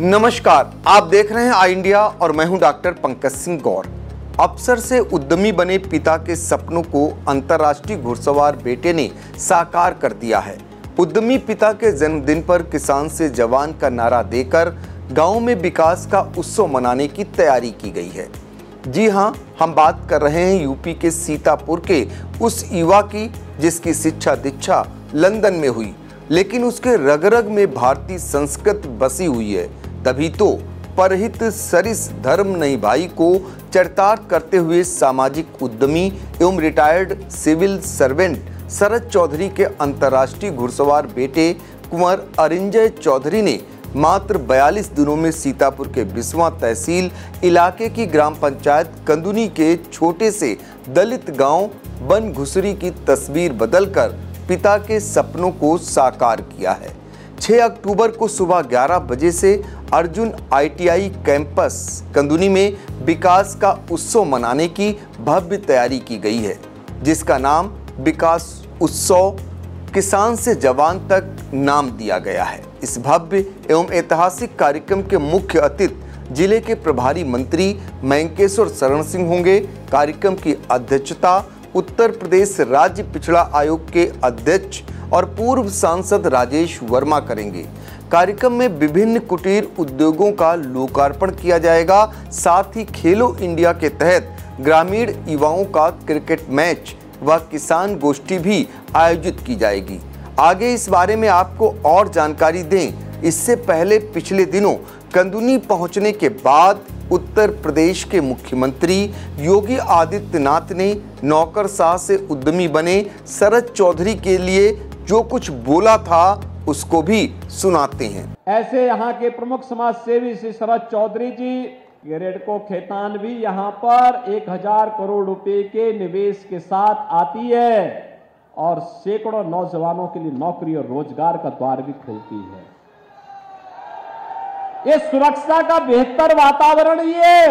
नमस्कार, आप देख रहे हैं आई इंडिया और मैं हूं डॉक्टर पंकज सिंह गौर। अफसर से उद्यमी बने पिता के सपनों को अंतर्राष्ट्रीय घुड़सवार बेटे ने साकार कर दिया है। उद्यमी पिता के जन्मदिन पर किसान से जवान का नारा देकर गांव में विकास का उत्सव मनाने की तैयारी की गई है। जी हां, हम बात कर रहे हैं यूपी के सीतापुर के उस युवा की जिसकी शिक्षा दीक्षा लंदन में हुई, लेकिन उसके रग रग में भारतीय संस्कृत बसी हुई है। तभी तो परहित सरिस धर्म नहीं भाई को चरितार्थ करते हुए सामाजिक उद्यमी एवं रिटायर्ड सिविल सर्वेंट शरद चौधरी के अंतर्राष्ट्रीय घुड़सवार बेटे कुंवर अरिंजय चौधरी ने मात्र 42 दिनों में सीतापुर के बिस्वा तहसील इलाके की ग्राम पंचायत कंदुनी के छोटे से दलित गांव बन घुसरी की तस्वीर बदलकर पिता के सपनों को साकार किया है। 6 अक्टूबर को सुबह 11 बजे से अर्जुन ITI कैंपस कंदुनी में विकास का उत्सव मनाने की भव्य तैयारी की गई है, जिसका नाम विकास उत्सव किसान से जवान तक नाम दिया गया है। इस भव्य एवं ऐतिहासिक कार्यक्रम के मुख्य अतिथि जिले के प्रभारी मंत्री मैंकेश्वर शरण सिंह होंगे। कार्यक्रम की अध्यक्षता उत्तर प्रदेश राज्य पिछड़ा आयोग के अध्यक्ष और पूर्व सांसद राजेश वर्मा करेंगे। कार्यक्रम में विभिन्न कुटीर उद्योगों का लोकार्पण किया जाएगा। साथ ही खेलो इंडिया के तहत ग्रामीण युवाओं का क्रिकेट मैच व किसान गोष्ठी भी आयोजित की जाएगी। आगे इस बारे में आपको और जानकारी दें, इससे पहले पिछले दिनों कंदुनी पहुंचने के बाद उत्तर प्रदेश के मुख्यमंत्री योगी आदित्यनाथ ने नौकरशाह से उद्यमी बने शरद चौधरी के लिए जो कुछ बोला था उसको भी सुनाते हैं। ऐसे यहाँ के प्रमुख समाज सेवी श्री शरद चौधरी जी रेडको खेतान भी यहाँ पर 1000 करोड़ रुपए के निवेश के साथ आती है और सैकड़ों नौजवानों के लिए नौकरी और रोजगार का द्वार भी खोलती है। ये सुरक्षा का बेहतर वातावरण ये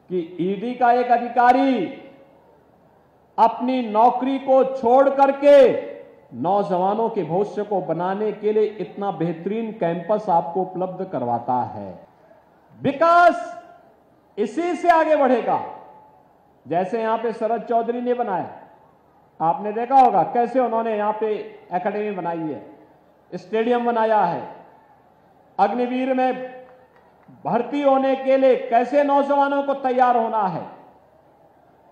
कि ईडी का एक अधिकारी अपनी नौकरी को छोड़ करके नौजवानों के भविष्य को बनाने के लिए इतना बेहतरीन कैंपस आपको उपलब्ध करवाता है। विकास इसी से आगे बढ़ेगा। जैसे यहां पे शरद चौधरी ने बनाया, आपने देखा होगा कैसे उन्होंने यहां पे एकेडमी बनाई है, स्टेडियम बनाया है, अग्निवीर में भर्ती होने के लिए कैसे नौजवानों को तैयार होना है।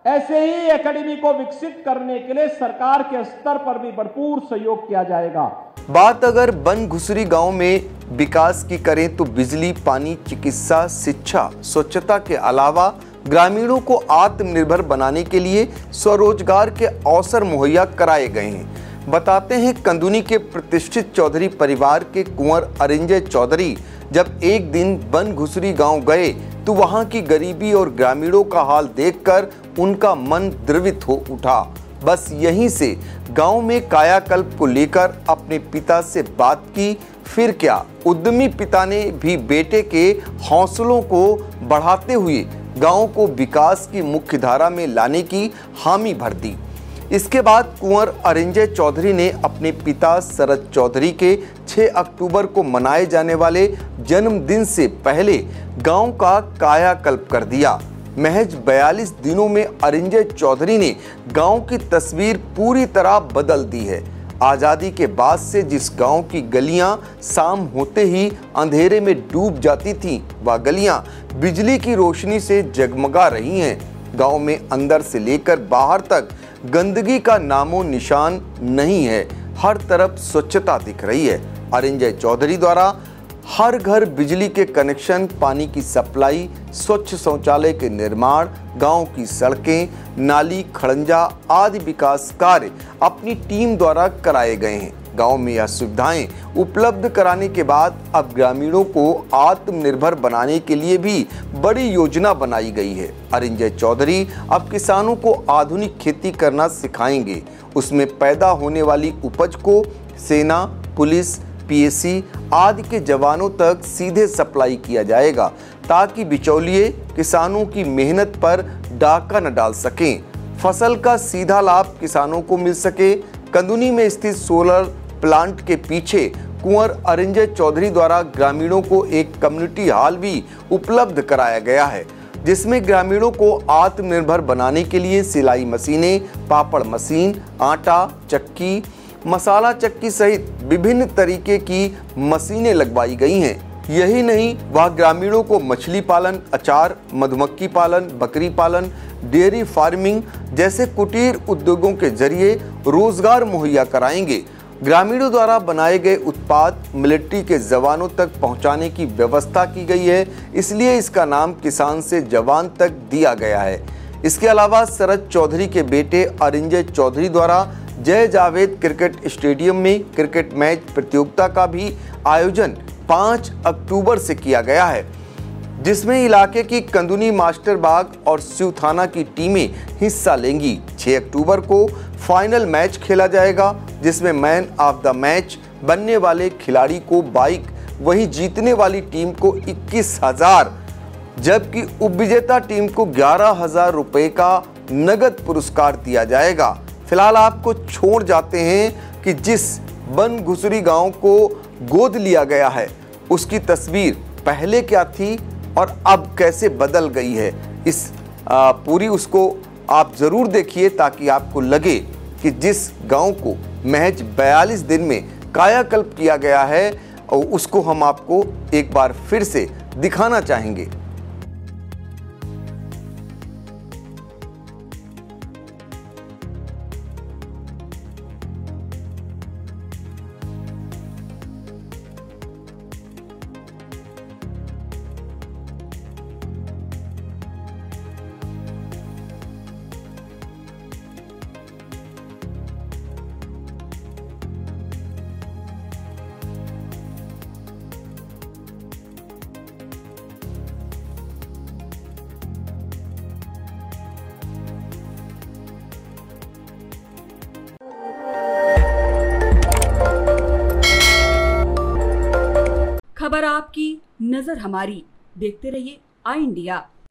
ऐसे ही एकेडमी को विकसित करने के लिए सरकार के स्तर पर भी भरपूर सहयोग किया जाएगा। बात अगर बन घुसरी गांव में विकास की करें तो बिजली, पानी, चिकित्सा, शिक्षा, स्वच्छता के अलावा ग्रामीणों को आत्मनिर्भर बनाने के लिए स्वरोजगार के अवसर मुहैया कराए गए हैं। बताते हैं कंदुनी के प्रतिष्ठित चौधरी परिवार के कुंवर अरिंजय चौधरी जब एक दिन बन घुसरी गांव गए तो वहां की गरीबी और ग्रामीणों का हाल देखकर उनका मन द्रवित हो उठा। बस यहीं से गांव में कायाकल्प को लेकर अपने पिता से बात की। फिर क्या, उद्यमी पिता ने भी बेटे के हौसलों को बढ़ाते हुए गांव को विकास की मुख्य धारा में लाने की हामी भर दी। इसके बाद कुंवर अरिंजय चौधरी ने अपने पिता शरद चौधरी के 6 अक्टूबर को मनाए जाने वाले जन्मदिन से पहले गांव का कायाकल्प कर दिया। महज 42 दिनों में अरिंजय चौधरी ने गांव की तस्वीर पूरी तरह बदल दी है। आज़ादी के बाद से जिस गांव की गलियां शाम होते ही अंधेरे में डूब जाती थीं, वह गलियां बिजली की रोशनी से जगमगा रही हैं। गांव में अंदर से लेकर बाहर तक गंदगी का नामो निशान नहीं है। हर तरफ स्वच्छता दिख रही है। अरिंजय चौधरी द्वारा हर घर बिजली के कनेक्शन, पानी की सप्लाई, स्वच्छ शौचालय के निर्माण, गांव की सड़कें, नाली, खड़ंजा आदि विकास कार्य अपनी टीम द्वारा कराए गए हैं। गांव में यह सुविधाएं उपलब्ध कराने के बाद अब ग्रामीणों को आत्मनिर्भर बनाने के लिए भी बड़ी योजना बनाई गई है। अरिंजय चौधरी अब किसानों को आधुनिक खेती करना सिखाएंगे। उसमें पैदा होने वाली उपज को सेना, पुलिस, PSC आदि के जवानों तक सीधे सप्लाई किया जाएगा ताकि बिचौलिए किसानों की मेहनत पर डाका न डाल सकें। फसल का सीधा लाभ किसानों को मिल सके। कंदुनी में स्थित सोलर प्लांट के पीछे कुंवर अरिंजय चौधरी द्वारा ग्रामीणों को एक कम्युनिटी हॉल भी उपलब्ध कराया गया है, जिसमें ग्रामीणों को आत्मनिर्भर बनाने के लिए सिलाई मशीनें, पापड़ मशीन, आटा चक्की, मसाला चक्की सहित विभिन्न तरीके की मशीनें लगवाई गई हैं। यही नहीं, वह ग्रामीणों को मछली पालन, अचार, मधुमक्खी पालन, बकरी पालन, डेयरी फार्मिंग जैसे कुटीर उद्योगों के जरिए रोजगार मुहैया कराएंगे। ग्रामीणों द्वारा बनाए गए उत्पाद मिलिट्री के जवानों तक पहुंचाने की व्यवस्था की गई है, इसलिए इसका नाम किसान से जवान तक दिया गया है। इसके अलावा शरद चौधरी के बेटे अरिंजय चौधरी द्वारा जय जावेद क्रिकेट स्टेडियम में क्रिकेट मैच प्रतियोगिता का भी आयोजन 5 अक्टूबर से किया गया है, जिसमें इलाके की कंदुनी मास्टर बाग और शिव थाना की टीमें हिस्सा लेंगी। 6 अक्टूबर को फाइनल मैच खेला जाएगा, जिसमें मैन ऑफ द मैच बनने वाले खिलाड़ी को बाइक, वहीं जीतने वाली टीम को 21,000, जबकि उपविजेता टीम को 11,000 रुपए का नगद पुरस्कार दिया जाएगा। फिलहाल आपको छोड़ जाते हैं कि जिस बन घुसरी गांव को गोद लिया गया है, उसकी तस्वीर पहले क्या थी और अब कैसे बदल गई है। इस पूरी उसको आप ज़रूर देखिए, ताकि आपको लगे कि जिस गांव को महज 42 दिन में कायाकल्प किया गया है, और उसको हम आपको एक बार फिर से दिखाना चाहेंगे। खबर आपकी, नजर हमारी। देखते रहिए आई इंडिया।